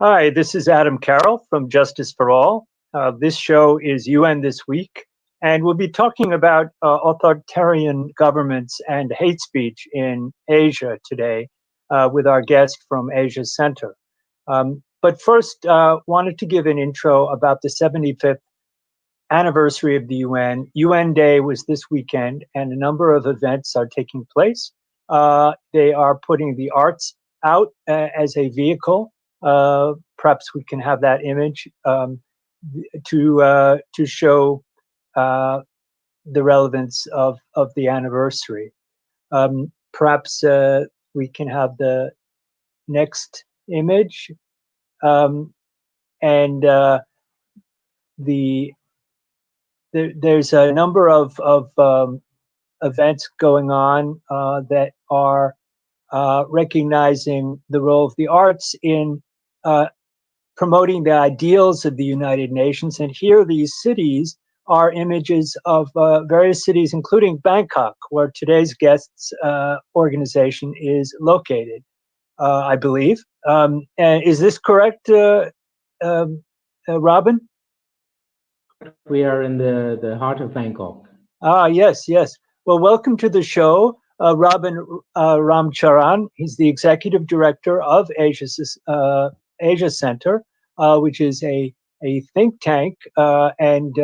Hi, this is Adam Carroll from Justice for All. This show is UN This Week, and we'll be talking about authoritarian governments and hate speech in Asia today with our guest from Asia Center. But first, wanted to give an intro about the 75th anniversary of the UN. UN Day was this weekend, and a number of events are taking place. They are putting the arts out as a vehicle. Perhaps we can have that image to show the relevance of the anniversary. Perhaps we can have the next image, and there's a number of events going on that are recognizing the role of the arts in promoting the ideals of the United Nations. And here these cities are images of various cities, including Bangkok, where today's guest's organization is located, I believe. And is this correct, Robin? We are in the heart of Bangkok. Yes. Well, welcome to the show, Robin Ramcharan. He's the executive director of Asia Center, which is a think tank and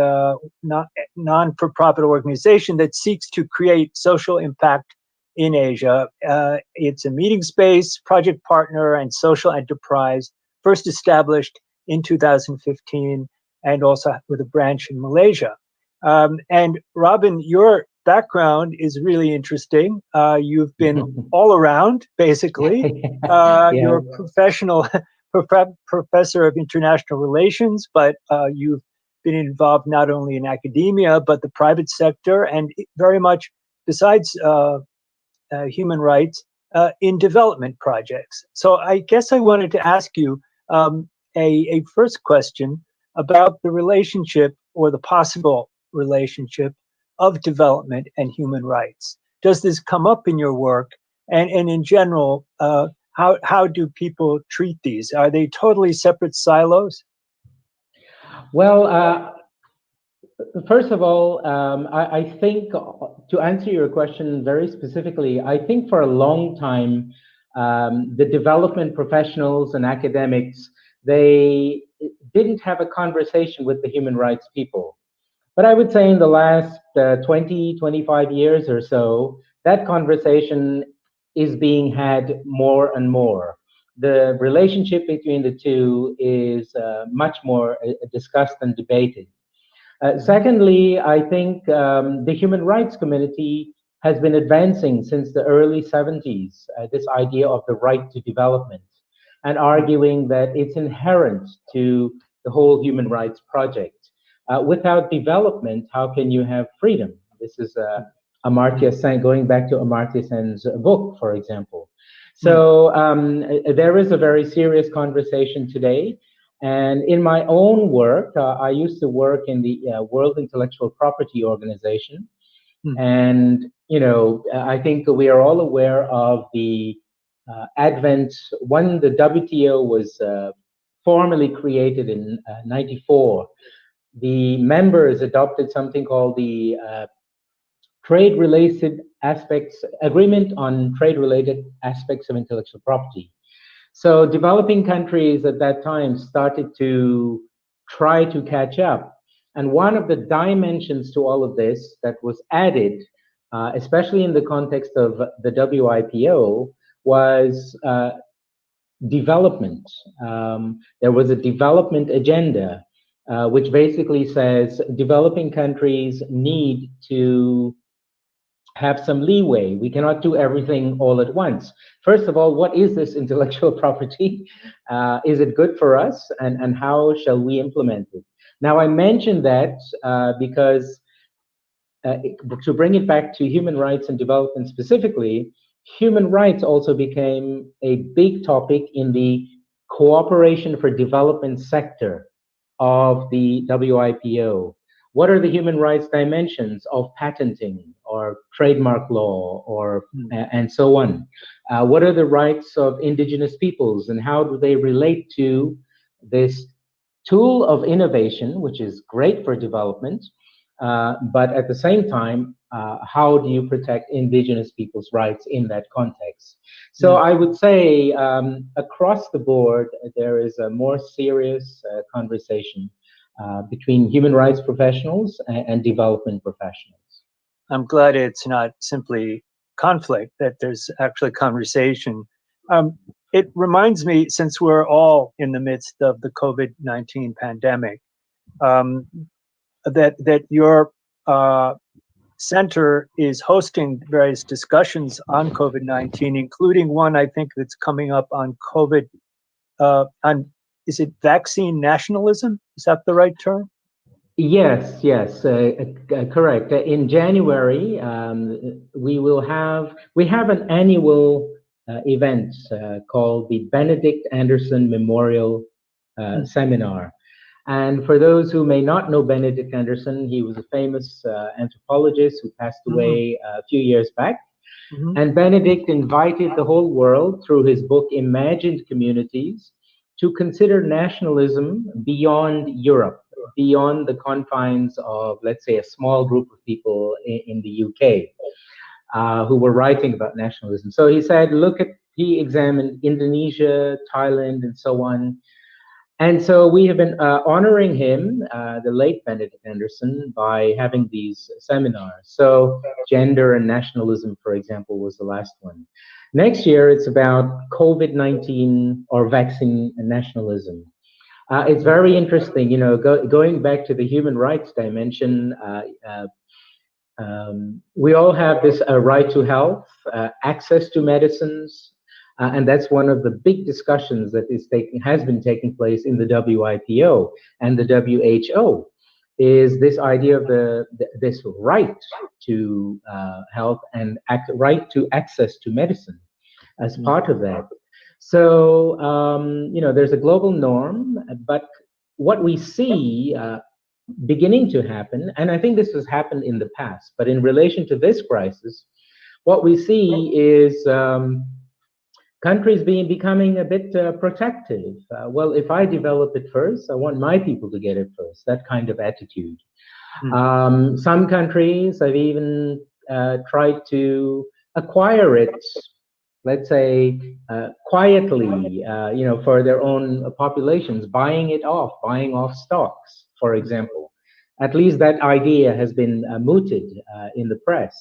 non-for-profit organization that seeks to create social impact in Asia. It's a meeting space, project partner, and social enterprise, first established in 2015, and also with a branch in Malaysia. And Robin, your background is really interesting. You've been all around, basically. You're a professor of international relations, but you've been involved not only in academia, but the private sector, and very much, besides human rights, in development projects. So I guess I wanted to ask you a first question about the relationship, or the possible relationship, of development and human rights. Does this come up in your work? And in general, how do people treat these? Are they totally separate silos? Well, first of all, I think, to answer your question very specifically, I think for a long time, the development professionals and academics, they didn't have a conversation with the human rights people. But I would say in the last 20, 25 years or so, that conversation is being had more and more. The relationship between the two is much more discussed and debated. Secondly, I think the human rights community has been advancing since the early 70s, this idea of the right to development, and arguing that it's inherent to the whole human rights project. Without development, how can you have freedom? This is Amartya Sen, going back to Amartya Sen's book, for example. So there is a very serious conversation today. And in my own work, I used to work in the World Intellectual Property Organization. And, I think we are all aware of the advent, when the WTO was formally created in 94. The members adopted something called the Trade-Related Aspects Agreement on Trade-Related Aspects of Intellectual Property. So developing countries at that time started to try to catch up. And one of the dimensions to all of this that was added, especially in the context of the WIPO, was development. There was a development agenda, which basically says developing countries need to have some leeway. We cannot do everything all at once. First of all, what is this intellectual property? Is it good for us? And how shall we implement it? Now, I mentioned that because to bring it back to human rights and development specifically, human rights also became a big topic in the cooperation for development sector of the WIPO. What are the human rights dimensions of patenting or trademark law or and so on? What are the rights of indigenous peoples, and how do they relate to this tool of innovation, which is great for development, but at the same time, how do you protect indigenous people's rights in that context? So I would say across the board, there is a more serious conversation between human rights professionals and development professionals. I'm glad it's not simply conflict, that there's actually conversation. It reminds me, since we're all in the midst of the COVID-19 pandemic, that your center is hosting various discussions on COVID-19, including one I think that's coming up on COVID, is it vaccine nationalism? Is that the right term? Yes, yes, correct. In January, we have an annual event called the Benedict Anderson Memorial Seminar. And for those who may not know Benedict Anderson, he was a famous anthropologist who passed away a few years back. And Benedict invited the whole world through his book, Imagined Communities, to consider nationalism beyond Europe, beyond the confines of, let's say, a small group of people in the UK who were writing about nationalism. So he said, he examined Indonesia, Thailand, and so on. And so we have been honoring him, the late Benedict Anderson, by having these seminars. So gender and nationalism, for example, was the last one. Next year, it's about COVID-19 or vaccine nationalism. It's very interesting, going back to the human rights dimension. We all have this right to health, access to medicines, and that's one of the big discussions that has been taking place in the WIPO and the WHO. Is this idea of this right to health and right to access to medicine as part of that. So there's a global norm, but what we see beginning to happen, and I think this has happened in the past, but in relation to this crisis, what we see is countries becoming a bit protective. Well, if I develop it first, I want my people to get it first, that kind of attitude. Some countries have even tried to acquire it, let's say, quietly, for their own populations, buying off stocks, for example. At least that idea has been mooted in the press.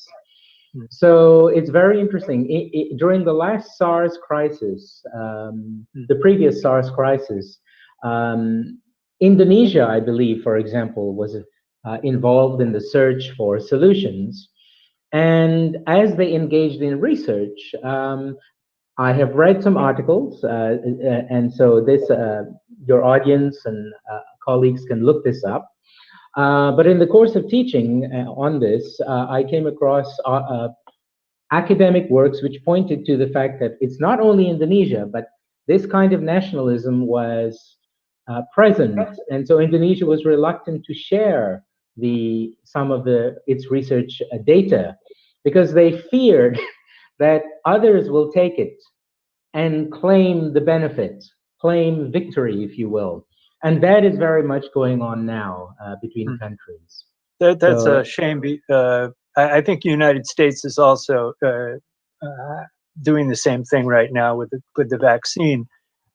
So it's very interesting. During the last SARS crisis, the previous SARS crisis, Indonesia, I believe, for example, was involved in the search for solutions. And as they engaged in research, I have read some articles, and so your audience and colleagues can look this up. But in the course of teaching on this, I came across academic works which pointed to the fact that it's not only Indonesia, but this kind of nationalism was present. And so Indonesia was reluctant to share some of its research data because they feared that others will take it and claim the benefit, claim victory, if you will. And that is very much going on now between countries. That's a shame. I think the United States is also doing the same thing right now with the vaccine,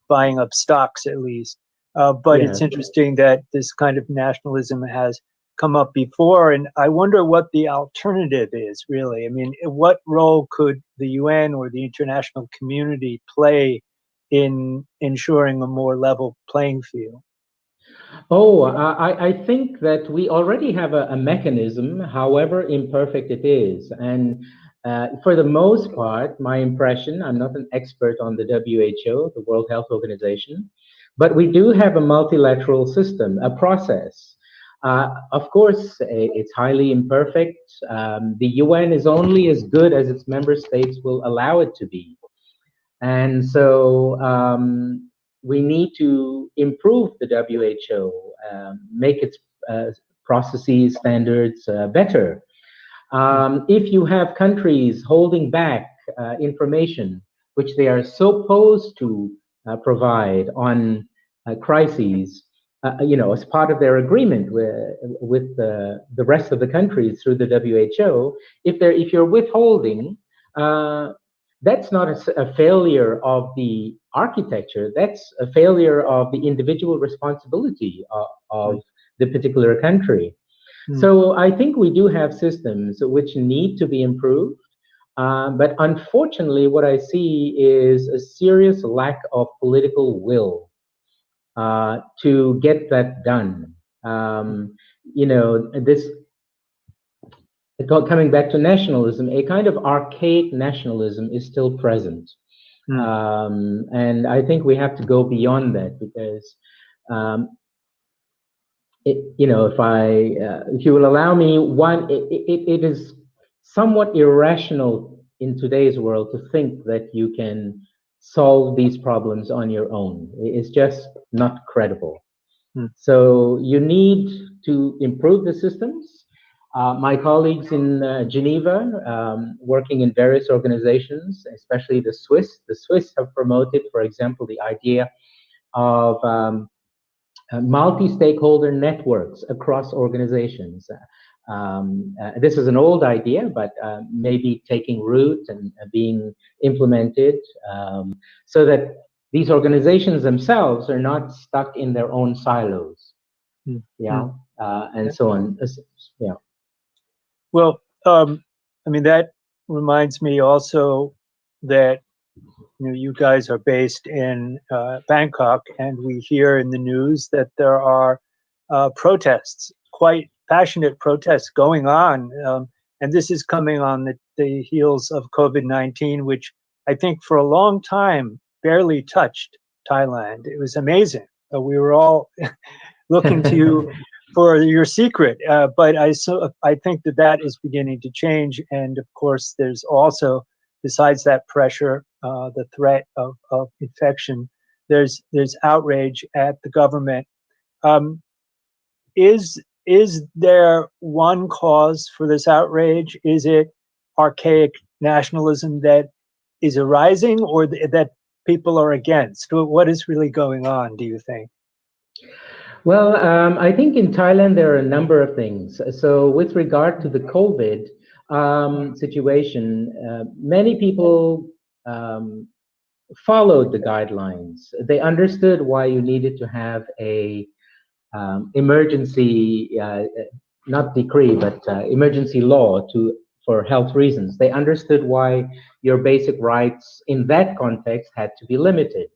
buying up stocks at least. But it's interesting that this kind of nationalism has come up before, and I wonder what the alternative is, really. I mean, what role could the UN or the international community play in ensuring a more level playing field? Oh, I think that we already have a mechanism, however imperfect it is. And for the most part, my impression, I'm not an expert on the WHO, the World Health Organization, but we do have a multilateral system, a process. Of course, it's highly imperfect. The UN is only as good as its member states will allow it to be. And so we need to improve the WHO, make its processes, standards better. If you have countries holding back information which they are supposed to provide on crises, as part of their agreement with the rest of the countries through the WHO. If you're withholding, that's not a failure of the architecture. That's a failure of the individual responsibility of the particular country. So I think we do have systems which need to be improved. But unfortunately, what I see is a serious lack of political will to get that done. This coming back to nationalism, a kind of archaic nationalism is still present. And I think we have to go beyond that, because if you will allow me, it is somewhat irrational in today's world to think that you can solve these problems on your own. It's just not credible. So you need to improve the systems. My colleagues in Geneva, working in various organizations, especially the Swiss have promoted, for example, the idea of multi-stakeholder networks across organizations. This is an old idea, but maybe taking root and being implemented, so that these organizations themselves are not stuck in their own silos. And so on. Yeah. Well, I mean, that reminds me also that you guys are based in Bangkok, and we hear in the news that there are protests, quite passionate protests going on. And this is coming on the heels of COVID-19, which I think for a long time barely touched Thailand. It was amazing. We were all looking to you for your secret, but I think that is beginning to change. And of course, there's also, besides that pressure, the threat of infection, there's outrage at the government. Is there one cause for this outrage? Is it archaic nationalism that is arising, or that people are against? What is really going on, do you think? Well, I think in Thailand there are a number of things. So with regard to the COVID situation, many people followed the guidelines. They understood why you needed to have a emergency, not decree, but emergency law for health reasons. They understood why your basic rights in that context had to be limited.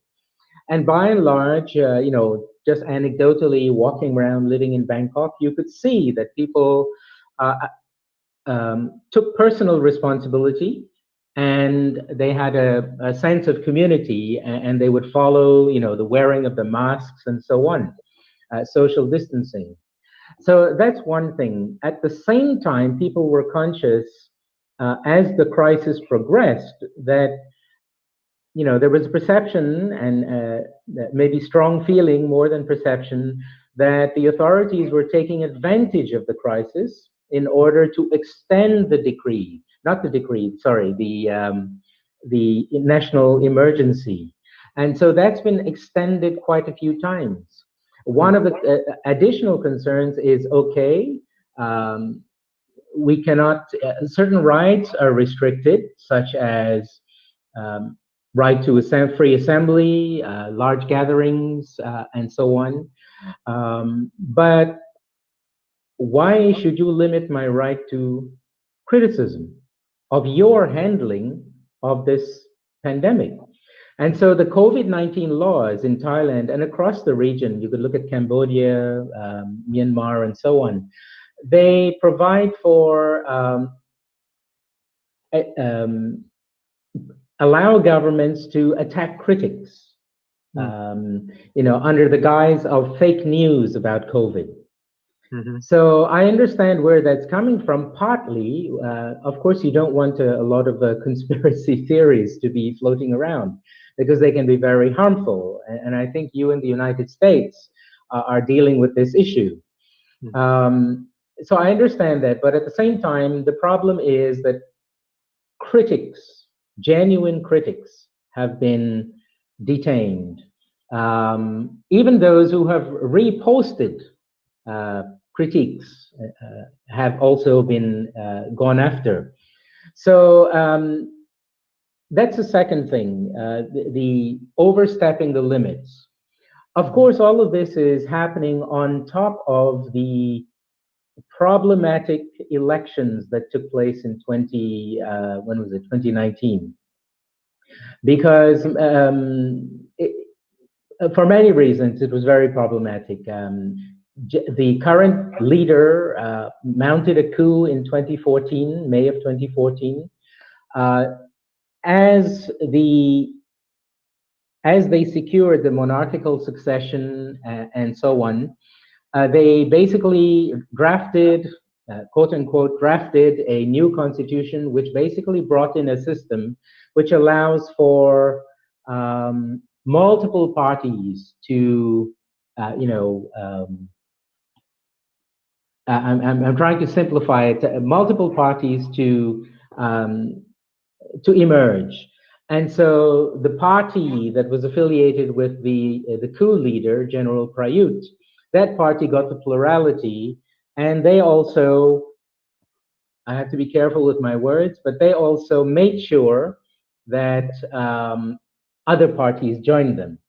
And by and large, just anecdotally walking around, living in Bangkok, you could see that people took personal responsibility, and they had a sense of community, and they would follow, the wearing of the masks and so on, social distancing. So that's one thing. At the same time, people were conscious, as the crisis progressed, that there was a perception, and maybe strong feeling more than perception, that the authorities were taking advantage of the crisis in order to extend the decree, not the decree, sorry, the national emergency. And so that's been extended quite a few times. One of the additional concerns is, okay, we cannot, certain rights are restricted, such as right to free assembly, large gatherings, and so on. But why should you limit my right to criticism of your handling of this pandemic? And so the COVID-19 laws in Thailand and across the region, you could look at Cambodia, Myanmar, and so on, they provide for allow governments to attack critics, under the guise of fake news about COVID. So I understand where that's coming from. Partly, of course, you don't want a lot of conspiracy theories to be floating around, because they can be very harmful. And I think you in the United States are dealing with this issue. So I understand that, but at the same time, the problem is that critics, genuine critics, have been detained. Even those who have reposted critiques have also been gone after. So that's the second thing, the overstepping the limits. Of course, all of this is happening on top of the problematic elections that took place in 2019. Because for many reasons, it was very problematic. The current leader mounted a coup in 2014, May of 2014, as they secured the monarchical succession and so on. They basically drafted, quote unquote, drafted a new constitution, which basically brought in a system which allows for multiple parties to, I'm trying to simplify it, multiple parties to emerge. And so the party that was affiliated with the coup leader, General Prayut, that party got the plurality, and they also, I have to be careful with my words, but they also made sure that other parties joined them.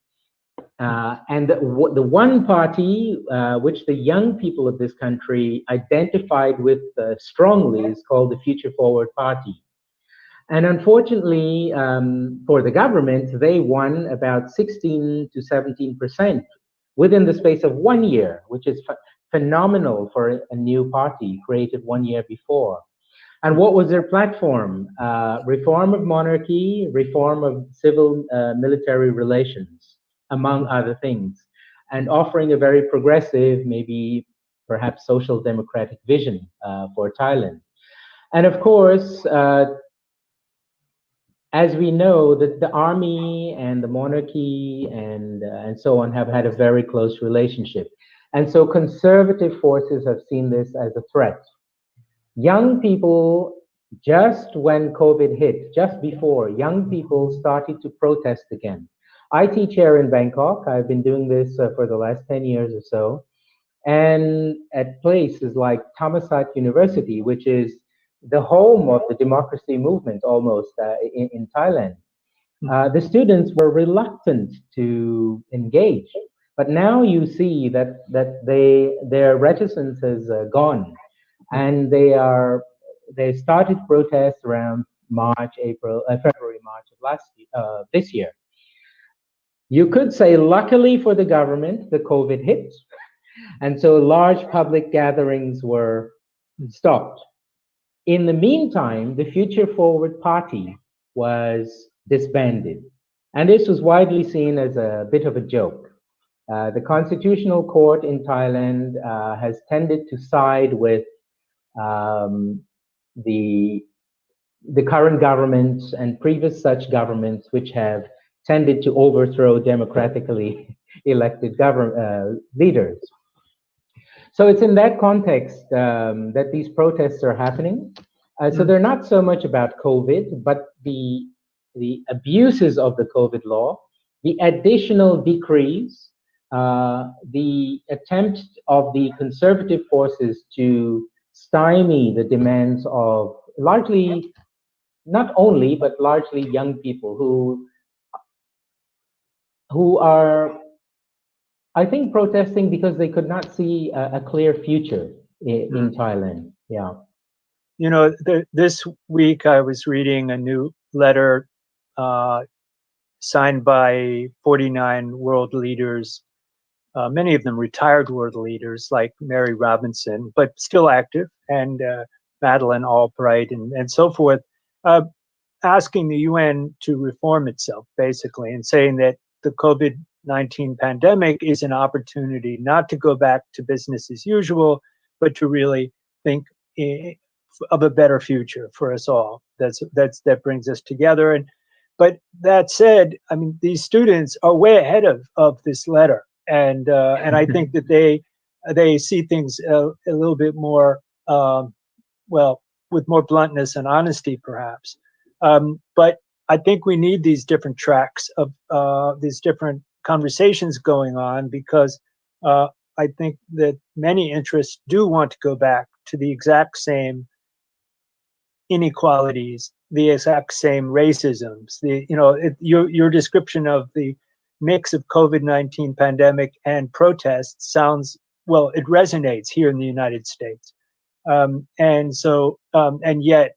And the one party which the young people of this country identified with strongly is called the Future Forward Party. And unfortunately, for the government, they won about 16 to 17% within the space of 1 year, which is phenomenal for a new party created 1 year before. And what was their platform? Reform of monarchy, reform of civil military relations, among other things, and offering a very progressive, maybe perhaps social democratic vision for Thailand. And of course, as we know, that the army and the monarchy and so on have had a very close relationship. And so conservative forces have seen this as a threat. Young people, just when COVID hit, just before, young people started to protest again. I teach here in Bangkok. I've been doing this for the last 10 years or so. And at places like Thammasat University, which is the home of the democracy movement almost in Thailand, the students were reluctant to engage. But now you see that their reticence has gone, and they started protests around February, March of this year. You could say, luckily for the government, the COVID hit, and so large public gatherings were stopped. In the meantime, the Future Forward Party was disbanded, and this was widely seen as a bit of a joke. The Constitutional Court in Thailand has tended to side with the current governments and previous such governments which have tended to overthrow democratically elected leaders. So it's in that context that these protests are happening. So they're not so much about COVID, but the abuses of the COVID law, the additional decrees, the attempt of the conservative forces to stymie the demands of largely, not only, but largely young people who are, I think, protesting because they could not see a clear future in Thailand. Yeah. You know, this week I was reading a new letter signed by 49 world leaders, many of them retired world leaders like Mary Robinson, but still active, and Madeleine Albright and so forth, asking the UN to reform itself, basically, and saying that the COVID-19 pandemic is an opportunity not to go back to business as usual, but to really think of a better future for us all. That brings us together. But that said, I mean, these students are way ahead of this letter, and I think that they see things a little bit more well, with more bluntness and honesty, perhaps. But I think we need these different tracks of these different conversations going on, because I think that many interests do want to go back to the exact same inequalities, the exact same racisms. Your description of the mix of COVID-19 pandemic and protests sounds, well, it resonates here in the United States, and yet,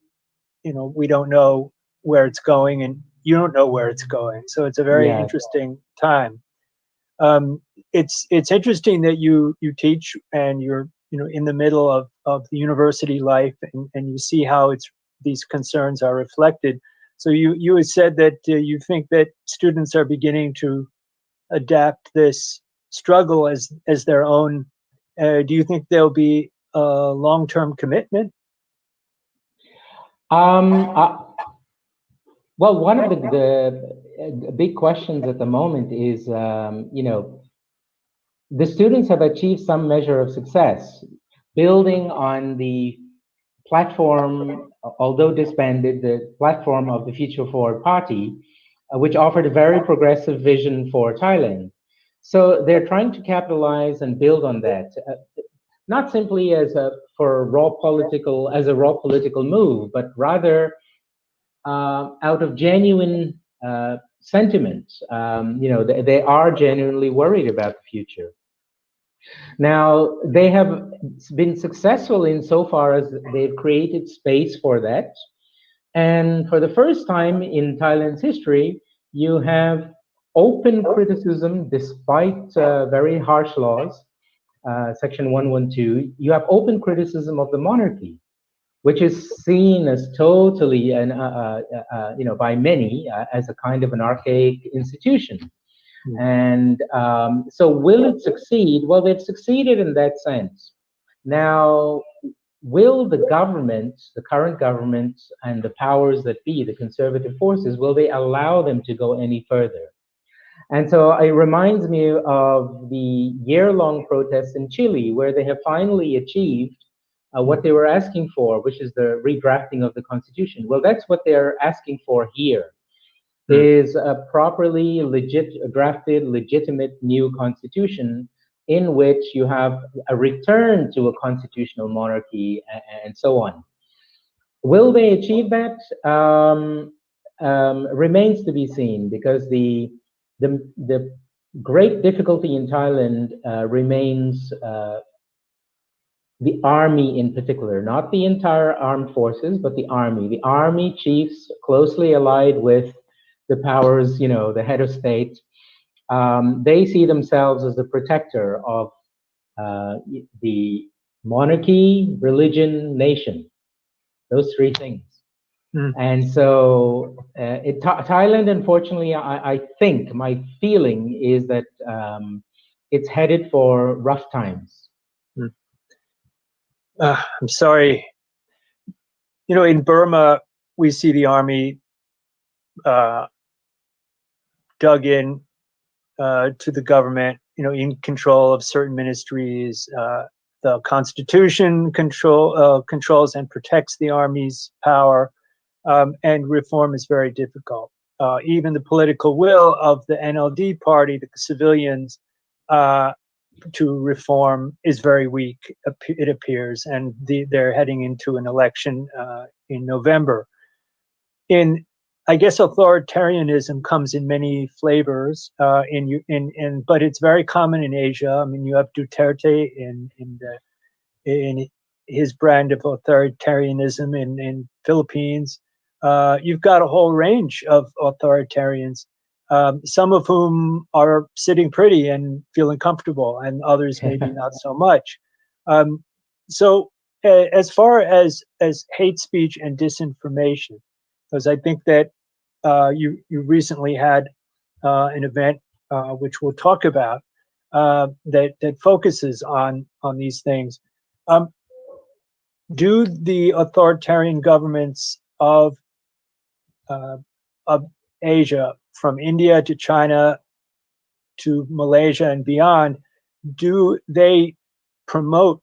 we don't know where it's going, and you don't know where it's going. So it's a very Yeah. interesting time. It's interesting that you teach, and you're in the middle of the university life, and you see how these concerns are reflected. So you had said that you think that students are beginning to adapt this struggle as their own. Do you think there'll be a long-term commitment? Um, uh, well, one of the big questions at the moment is, the students have achieved some measure of success, building on the platform, although disbanded, the platform of the Future Forward Party, which offered a very progressive vision for Thailand. So they're trying to capitalize and build on that, not simply as a raw political move, but rather out of genuine sentiment. They are genuinely worried about the future. Now, they have been successful insofar as they've created space for that. And for the first time in Thailand's history, you have open criticism despite very harsh laws, Section 112. You have open criticism of the monarchy, which is seen as totally, and by many, as a kind of an archaic institution. And so will it succeed? Well, they've succeeded in that sense. Now, will the government, the current government, and the powers that be, the conservative forces, will they allow them to go any further? And so it reminds me of the year-long protests in Chile, where they have finally achieved what they were asking for, which is the redrafting of the constitution. Well, that's what they're asking for here, is a properly drafted, legitimate new constitution in which you have a return to a constitutional monarchy and so on. Will they achieve that? Remains to be seen, because the great difficulty in Thailand remains the army in particular, not the entire armed forces, but the army. The army chiefs, closely allied with the powers, the head of state, they see themselves as the protector of the monarchy, religion, nation, those three things. And so Thailand, unfortunately, I think my feeling is that it's headed for rough times. I'm sorry. In Burma, we see the army dug in to the government, in control of certain ministries. The Constitution controls and protects the army's power, and reform is very difficult. Even the political will of the NLD party, the civilians, to reform is very weak, it appears, and they're heading into an election in November. I guess authoritarianism comes in many flavors, but it's very common in Asia. I mean, you have Duterte in his brand of authoritarianism in Philippines. You've got a whole range of authoritarians, some of whom are sitting pretty and feeling comfortable, and others maybe not so much. So as far as hate speech and disinformation, because I think that you recently had an event, which we'll talk about, that focuses on these things. Do the authoritarian governments of Asia, from India to China to Malaysia and beyond, do they promote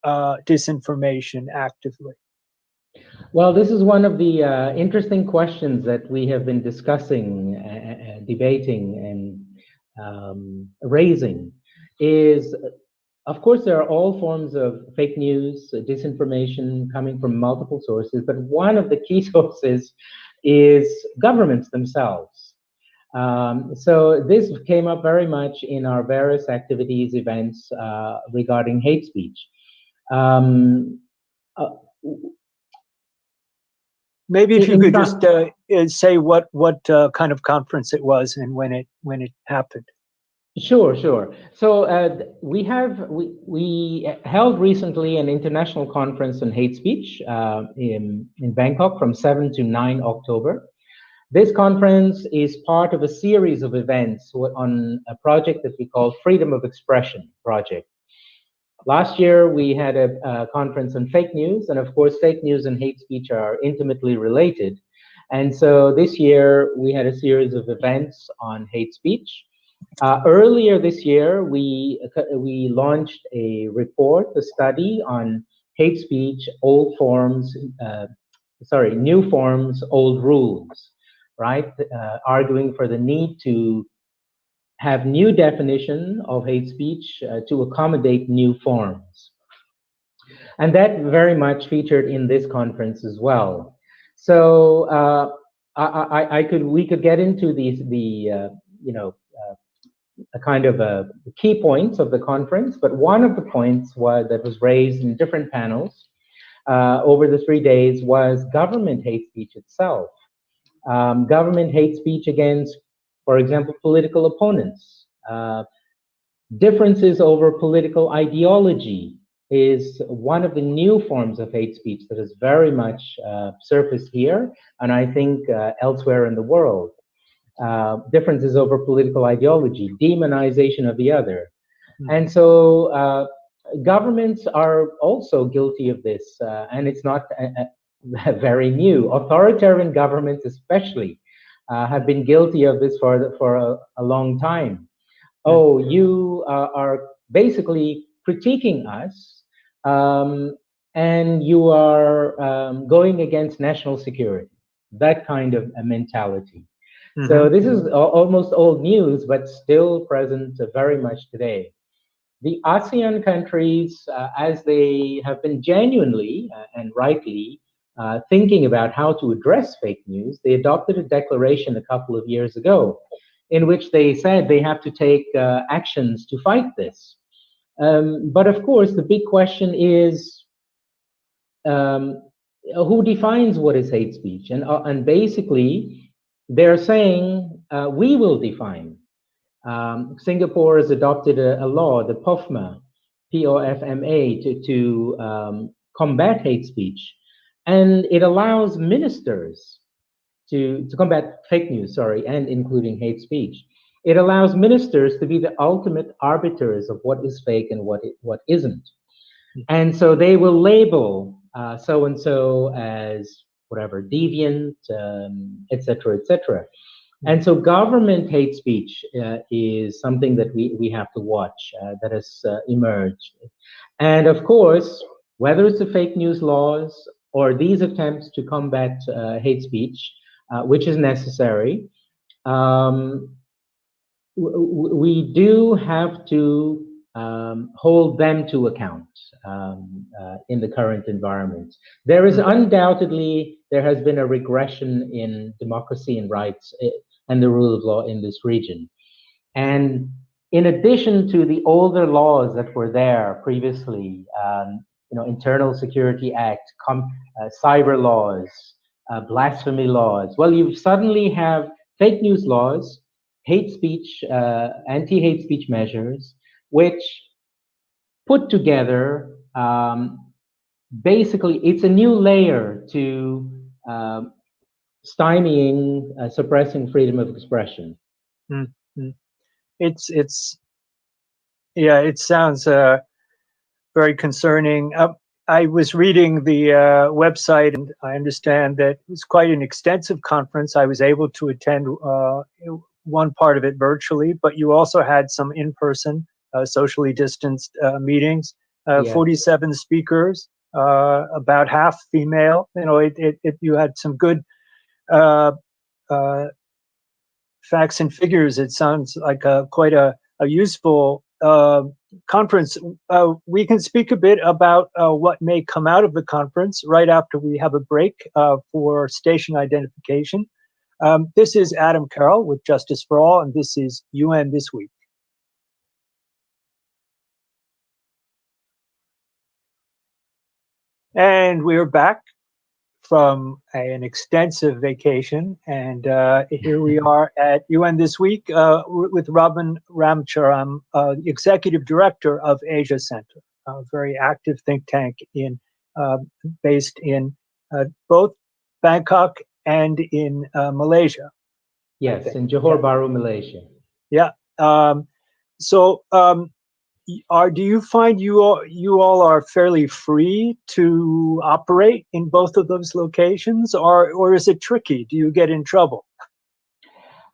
disinformation actively? Well, this is one of the interesting questions that we have been discussing, debating, and raising is, of course, there are all forms of fake news, disinformation coming from multiple sources, but one of the key sources is governments themselves. So this came up very much in our various activities, events regarding hate speech. Maybe if you could just say what kind of conference it was and when it happened. Sure. So we held recently an international conference on hate speech in Bangkok from 7 to 9 October. This conference is part of a series of events on a project that we call Freedom of Expression Project. Last year, we had a conference on fake news, and of course, fake news and hate speech are intimately related. And so this year, we had a series of events on hate speech. Earlier this year, we launched a report, a study on hate speech, new forms, old rules, right? Arguing for the need to have new definition of hate speech to accommodate new forms. And that very much featured in this conference as well. So we could get into the kind of the key points of the conference, but one of the points that was raised in different panels over the 3 days was government hate speech itself. Government hate speech against, for example, political opponents. Differences over political ideology is one of the new forms of hate speech that has very much surfaced here, and I think elsewhere in the world. Differences over political ideology, demonization of the other. And so governments are also guilty of this, and it's not very new. Authoritarian governments especially have been guilty of this for a long time. Oh, you are basically critiquing us, and you are going against national security, that kind of a mentality. So this is almost old news, but still present very much today. The ASEAN countries, as they have been genuinely and rightly thinking about how to address fake news, they adopted a declaration a couple of years ago in which they said they have to take actions to fight this. But of course, the big question is, who defines what is hate speech? And basically, they're saying we will define. Singapore has adopted a law, the POFMA, POFMA, to combat hate speech, and it allows ministers to combat fake news, and including hate speech. It allows ministers to be the ultimate arbiters of what is fake and what isn't. And so they will label so-and-so as whatever, deviant, et cetera, et cetera. And so government hate speech is something that we have to watch that has emerged. And of course, whether it's the fake news laws or these attempts to combat hate speech, which is necessary, we do have to hold them to account in the current environment. There is undoubtedly, there has been a regression in democracy and rights and the rule of law in this region. And in addition to the older laws that were there previously, Internal Security Act, cyber laws, blasphemy laws, well, you suddenly have fake news laws, hate speech, anti-hate speech measures, which put together, basically, it's a new layer to stymieing, suppressing freedom of expression. It sounds very concerning. I was reading the website, and I understand that it was quite an extensive conference. I was able to attend one part of it virtually, but you also had some in-person, socially distanced meetings. 47 speakers, about half female. You had some good facts and figures. It sounds like quite a useful conference. We can speak a bit about what may come out of the conference right after we have a break for station identification. This is Adam Carroll with Justice for All, and this is UN This Week. And we're back from an extensive vacation, and here we are at UN This Week with Robin Ramcharan, Executive Director of Asia Center, a very active think tank based in both Bangkok and in Malaysia. Yes, in Johor Bahru, Malaysia. Yeah. Do you find you all are fairly free to operate in both of those locations, or is it tricky? Do you get in trouble?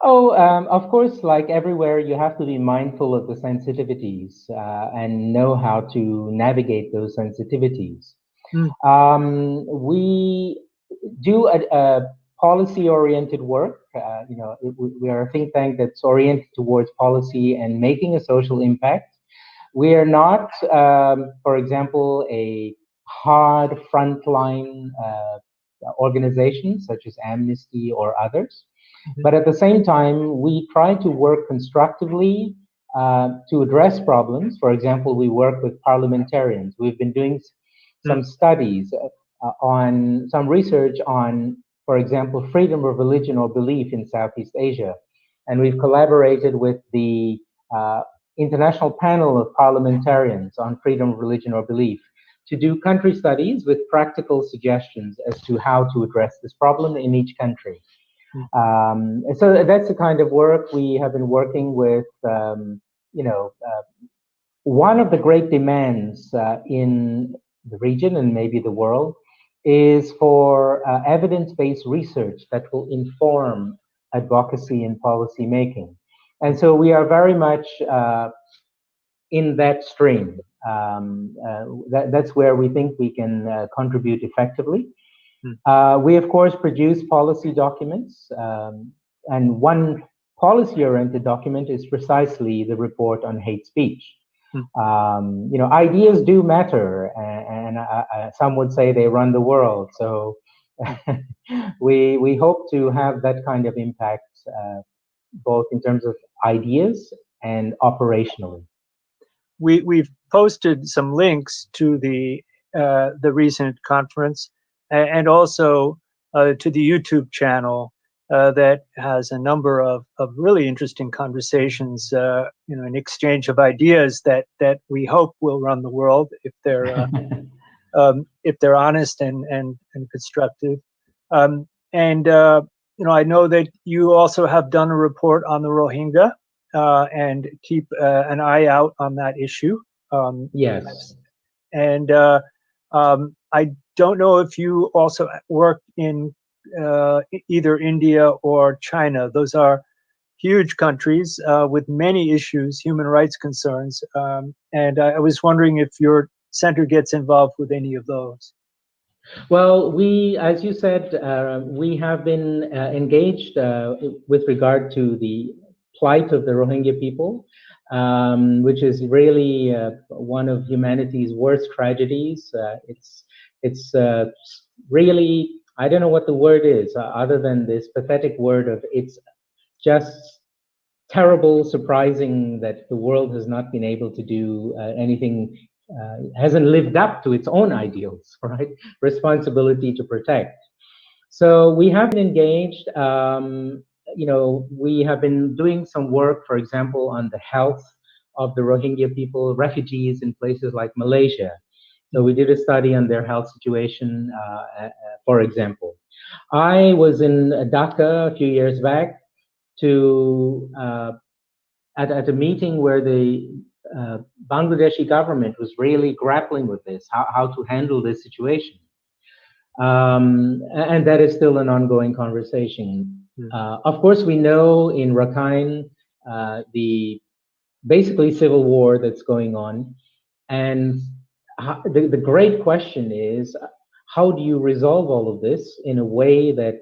Oh, of course, like everywhere, you have to be mindful of the sensitivities and know how to navigate those sensitivities. We do a policy-oriented work. We are a think tank that's oriented towards policy and making a social impact. We are not, for example, a hard frontline organization such as Amnesty or others. But at the same time, we try to work constructively to address problems. For example, we work with parliamentarians. We've been doing some studies on some research on, for example, freedom of religion or belief in Southeast Asia. And we've collaborated with the International Panel of Parliamentarians on Freedom of Religion or Belief to do country studies with practical suggestions as to how to address this problem in each country. So that's the kind of work we have been working with. One of the great demands in the region and maybe the world is for evidence-based research that will inform advocacy and policy making. And so we are very much in that stream. That's where we think we can contribute effectively. We, of course, produce policy documents, and one policy-oriented document is precisely the report on hate speech. Ideas do matter, and some would say they run the world. So we hope to have that kind of impact, both in terms of ideas and operationally. We've posted some links to the recent conference, and also to the YouTube channel that has a number of really interesting conversations, an exchange of ideas that we hope will run the world if they're honest and constructive. I know that you also have done a report on the Rohingya and keep an eye out on that issue. Yes. And I don't know if you also work in either India or China. Those are huge countries with many issues, human rights concerns. And I was wondering if your center gets involved with any of those. Well, as you said, we have been engaged with regard to the plight of the Rohingya people, which is really one of humanity's worst tragedies. It's really, I don't know what the word is, other than this pathetic word of it's just terrible, surprising that the world has not been able to do anything, hasn't lived up to its own ideals, right? Responsibility to protect. So we have been engaged. We have been doing some work, for example, on the health of the Rohingya people, refugees in places like Malaysia. So we did a study on their health situation, for example. I was in Dhaka a few years back at a meeting where the Bangladeshi government was really grappling with this, how to handle this situation. And that is still an ongoing conversation. Of course, we know in Rakhine the basically civil war that's going on, and the great question is, how do you resolve all of this in a way that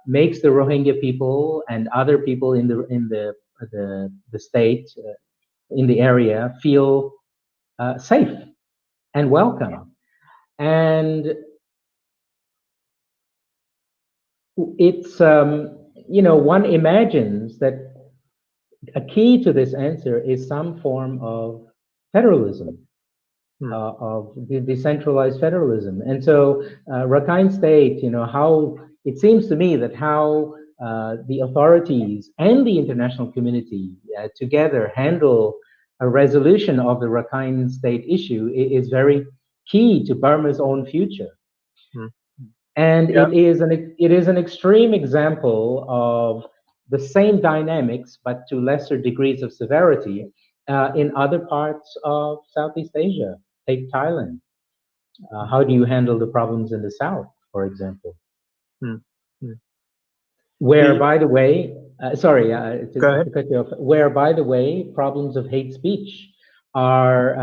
makes the Rohingya people and other people in the state, in the area, feel safe and welcome. And it's, one imagines that a key to this answer is some form of federalism, of the decentralized federalism. And so Rakhine State, how it seems to me that how the authorities and the international community together handle a resolution of the Rakhine State issue is very key to Burma's own future. And Yeah. it is an extreme example of the same dynamics, but to lesser degrees of severity, in other parts of Southeast Asia. Take Thailand. How do you handle the problems in the South, for example? Where, by the way, sorry, to cut you off, where, by the way, problems of hate speech are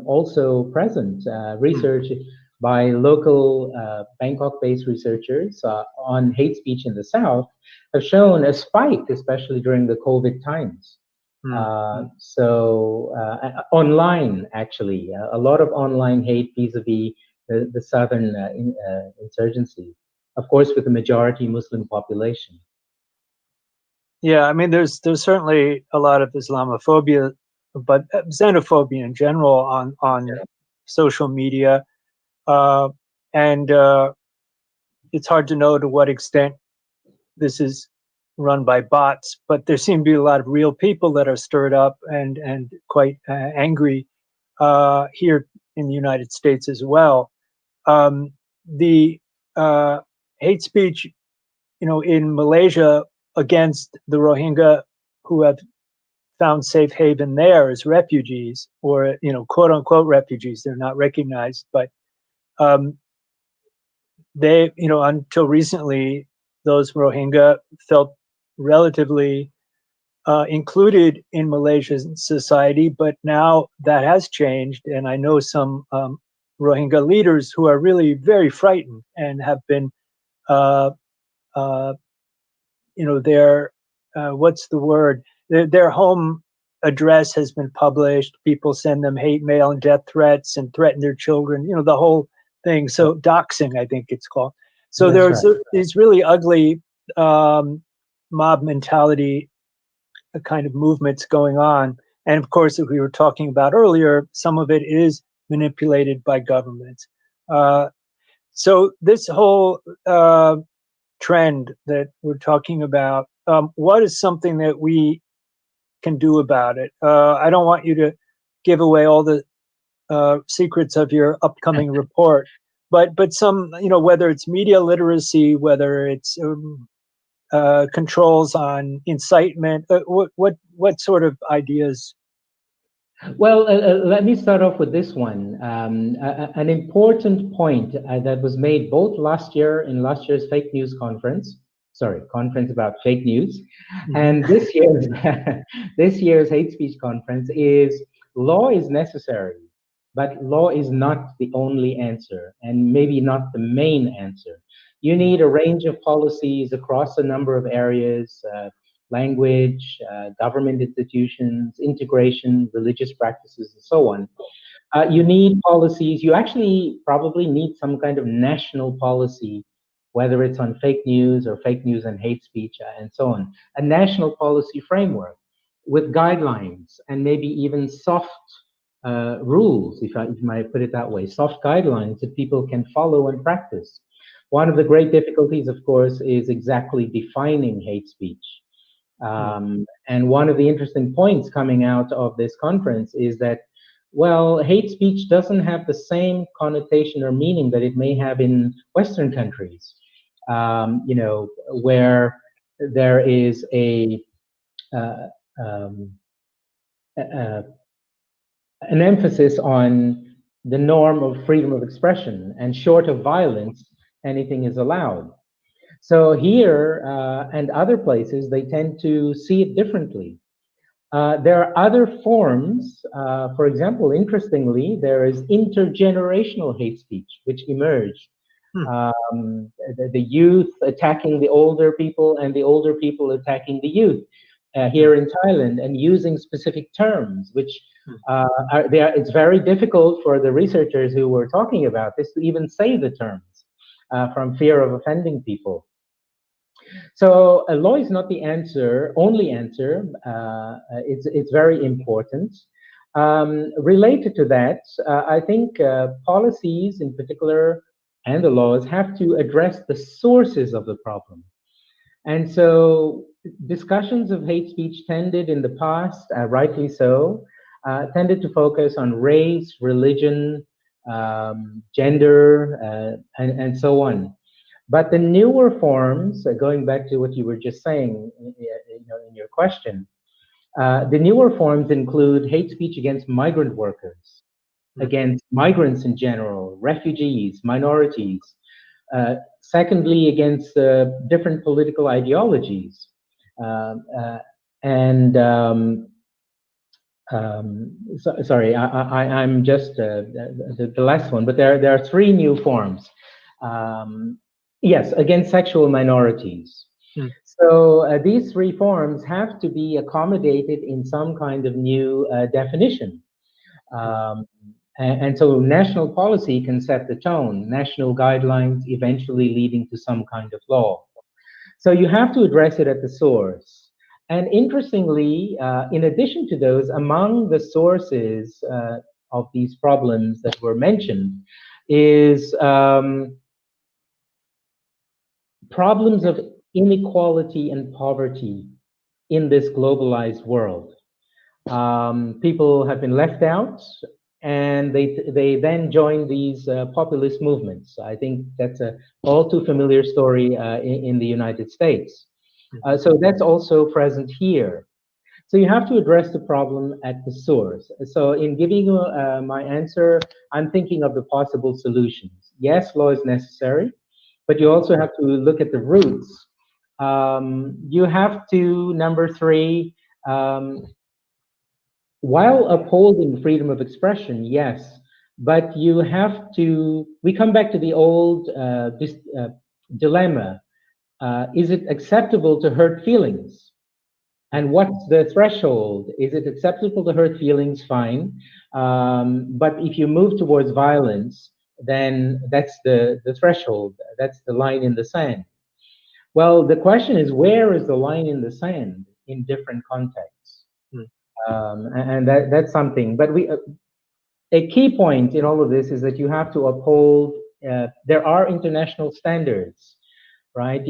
also present. Research by local Bangkok-based researchers on hate speech in the South have shown a spike, especially during the COVID times. So online, actually, a lot of online hate vis-a-vis the southern insurgency, of course, with the majority Muslim population. Yeah, I mean, there's certainly a lot of Islamophobia, but xenophobia in general on social media, and it's hard to know to what extent this is run by bots. But there seem to be a lot of real people that are stirred up and quite angry here in the United States as well. The hate speech, in Malaysia against the Rohingya who have found safe haven there as refugees, or quote unquote refugees. They're not recognized, but they, until recently, those Rohingya felt relatively included in Malaysian society, but now that has changed, and I know some Rohingya leaders who are really very frightened and have been, their what's the word? Their home address has been published. People send them hate mail and death threats and threaten their children. The whole thing. So doxing, I think it's called. So there's these really ugly mob mentality kind of movements going on. And of course, as we were talking about earlier, some of it is manipulated by governments. So this whole trend that we're talking about, what is something that we can do about it? I don't want you to give away all the secrets of your upcoming report, but some, whether it's media literacy, whether it's controls on incitement, what sort of ideas? Well, let me start off with this one. An important point that was made both last year in last year's fake news conference, conference about fake news, and this year's this year's hate speech conference is law is necessary, but law is not the only answer, and maybe not the main answer. You need a range of policies across a number of areas. Language, government institutions, integration, religious practices, and so on. You need policies. You actually probably need some kind of national policy, whether it's on fake news or fake news and hate speech and so on. A national policy framework with guidelines and maybe even soft rules, if I might put it that way, soft guidelines that people can follow and practice. One of the great difficulties, of course, is exactly defining hate speech. And one of the interesting points coming out of this conference is that, well, hate speech doesn't have the same connotation or meaning that it may have in Western countries, where there is an emphasis on the norm of freedom of expression, and short of violence, anything is allowed. So here and other places, they tend to see it differently. There are other forms. For example, interestingly, there is intergenerational hate speech, which emerged Hmm. The youth attacking the older people and the older people attacking the youth Hmm. here in Thailand, and using specific terms, which Hmm. are there. It's very difficult for the researchers who were talking about this to even say the terms from fear of offending people. So a law is not the only answer. It's very important. Related to that, I think policies in particular and the laws have to address the sources of the problem. And so discussions of hate speech tended in the past, rightly so, tended to focus on race, religion, gender, and so on. But the newer forms, going back to what you were just saying, in your question, the newer forms include hate speech against migrant workers, Hmm. against migrants in general, refugees, minorities. Secondly, against different political ideologies. Um, uh, and sorry, I'm just the last one, but there are three new forms. Um, yes, against sexual minorities. Hmm. So these three forms have to be accommodated in some kind of new definition. Hmm. Um, and so national policy can set the tone, national guidelines eventually leading to some kind of law. So you have to address it at the source. And interestingly, in addition to those, among the sources of these problems that were mentioned is problems of inequality and poverty in this globalized world. People have been left out, and they then join these populist movements. I think that's a all too familiar story in the United States. Mhm. So that's also present here. So you have to address the problem at the source. So in giving you my answer, I'm thinking of the possible solutions. Yes, law is necessary, but you also have to look at the roots. You have to, number three, um, while upholding freedom of expression, yes, but you have to, we come back to the old dilemma. Is it acceptable to hurt feelings? And what's the threshold? Is it acceptable to hurt feelings? Fine. But if you move towards violence, then that's the threshold. That's the line in the sand. Well, the question is, where is the line in the sand in different contexts? Hmm. And that's something. But a key point in all of this is that you have to uphold, there are international standards, right?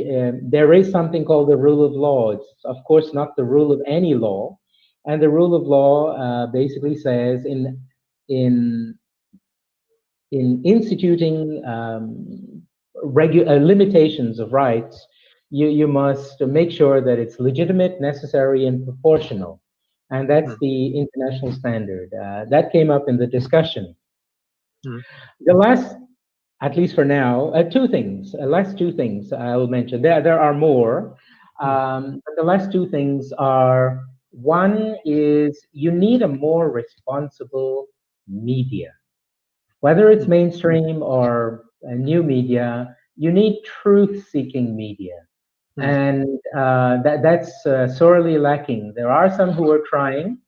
There is something called the rule of law. It's, of course, not the rule of any law. And the rule of law basically says in, in instituting limitations of rights, you must make sure that it's legitimate, necessary, and proportional. And that's Hmm. the international standard. That came up in the discussion. Hmm. The last, at least for now, last two things I will mention. There are more. Hmm. But the last two things are, one is you need a more responsible media. Whether it's Hmm. mainstream or new media, you need truth-seeking media. Hmm. And that's sorely lacking. There are some who are trying,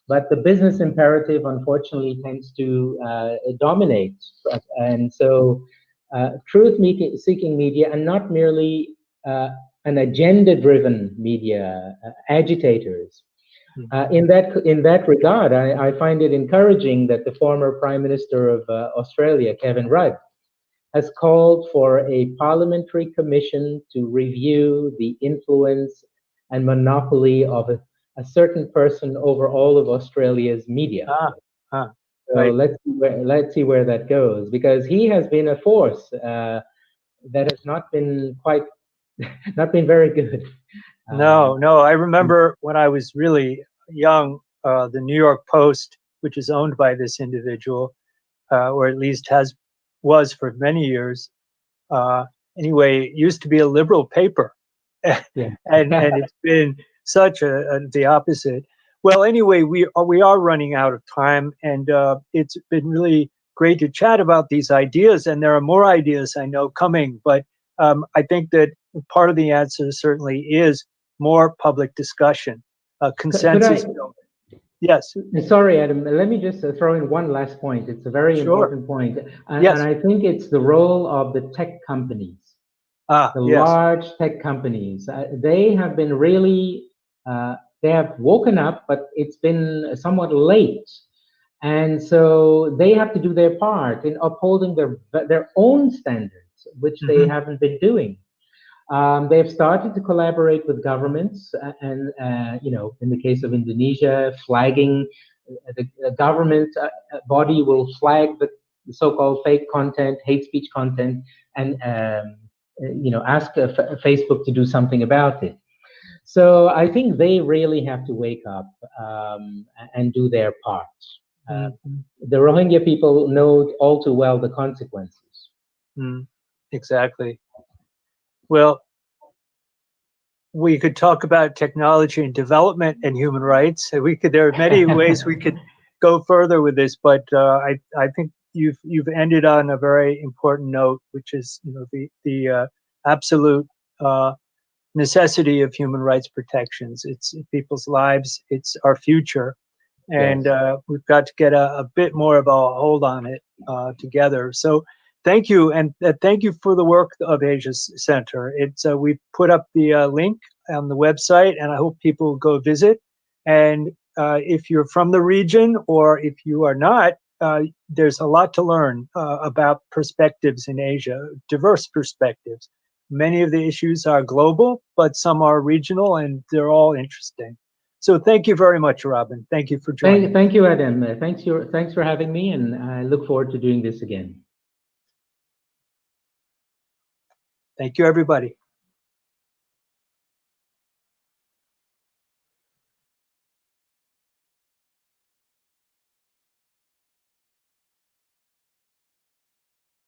but the business imperative, unfortunately, tends to dominate. And so, truth-seeking media, and not merely an agenda-driven media, agitators. Hmm. In that regard, I find it encouraging that the former Prime Minister of Australia, Kevin Rudd, has called for a parliamentary commission to review the influence and monopoly of a certain person over all of Australia's media. Ah, ah, So right. let's see where that goes, because he has been a force that has not been quite not been very good. No, Um, no. I remember when I was really young, the New York Post, which is owned by this individual, or at least was for many years. Uh, anyway, it used to be a liberal paper, yeah. and it's been such the opposite. Well, anyway, we are running out of time, and it's been really great to chat about these ideas, and there are more ideas I know coming, but I think that part of the answer certainly is more public discussion, consensus building. Yes. Sorry, Adam. Let me just throw in one last point. It's a very important point. And I think it's the role of the tech companies, the large tech companies. They have been really, they have woken up, but it's been somewhat late. And so they have to do their part in upholding their own standards, which they haven't been doing. They've started to collaborate with governments, and in the case of Indonesia, flagging the government body will flag the so-called fake content, hate speech content, and ask Facebook to do something about it. So I think they really have to wake up and do their part. The Rohingya people know all too well the consequences. Exactly. Well, we could talk about technology and development and human rights. There are many ways we could go further with this, but I think you've ended on a very important note, which is the absolute necessity of human rights protections. It's people's lives. It's our future, and we've got to get a bit more of a hold on it together. So. Thank you, and thank you for the work of Asia Center. We've put up the link on the website, and I hope people go visit. And if you're from the region, or if you are not, there's a lot to learn about perspectives in Asia, diverse perspectives. Many of the issues are global, but some are regional, and they're all interesting. So thank you very much, Robin. Thank you for joining. Thank you, Adam. Thanks for having me, and I look forward to doing this again. Thank you, everybody.